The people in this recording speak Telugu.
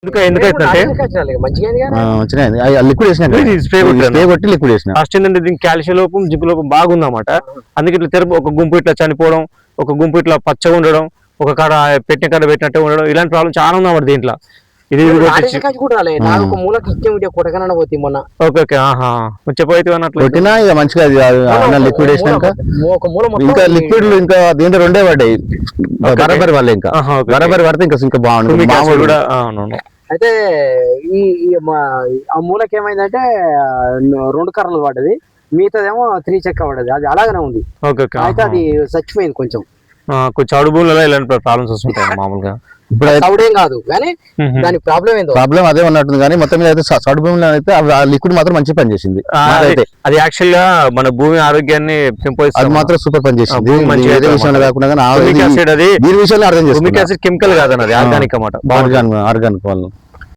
ఎందుకంటే లిక్విడ్ స్ప్రే కొట్టి లిక్విడ్ వేసిన ఫస్ట్ ఏంటంటే దీనికి కాల్షియం లోపం జింక్ లోపం బాగుందన్నమాట. అందుకే ఇట్లా తెరపు ఒక గుంపు ఇట్లా చనిపోవడం, ఒక గుంపు ఇట్లా పచ్చగా ఉండడం, ఒక కాడ పెట్టిన కాడ పెట్టినట్టే ఉండడం, ఇలాంటి ప్రాబ్లం చాలా ఉందన్నమాట దీంట్లో. ఇది చెప్పైతే అన్నట్లు కొట్టినా ఇక మంచిగా లిక్విడ్ వేసినాక ఇంకా లిక్విడ్ ఇంకా దీంట్లో రెండే పడ్డాయి బరాబరి వల్ల ఇంకా బరాబరి పడితే ఇంకా బాగుంది కూడా. అయితే ఆ మూలకి ఏమైందంటే 2 కర్రలు పడ్డది, మిగతాదేమో 3 చెక్క పడ్డది. అది అలాగనే ఉంది. అయితే అది చచ్చిపోయింది. కొంచెం చౌడు భూములలో ఇలాంటి ప్రాబ్లమ్స్ వస్తుంటాయి మామూలుగా. ఇప్పుడు చౌడేం కాదు కానీ దానికి ప్రాబ్లం అదే ఉన్నట్టుంది. కానీ మొత్తం మీద అయితే చౌడు భూమిలో అయితే లిక్విడ్ మాత్రం మంచి పని చేసింది. అది యాక్చువల్ గా మన భూమి ఆరోగ్యాన్ని పెంపొందిస్తుంది. అది మాత్రం సూపర్ పని చేసింది. విషయంలో కాకుండా దీని విషయంలో అర్థం చేసుకోవాలి. కెమికల్ కాదన్నది ఆర్గానిక్ అన్నమాట. ఆర్గానిక్ వాళ్ళు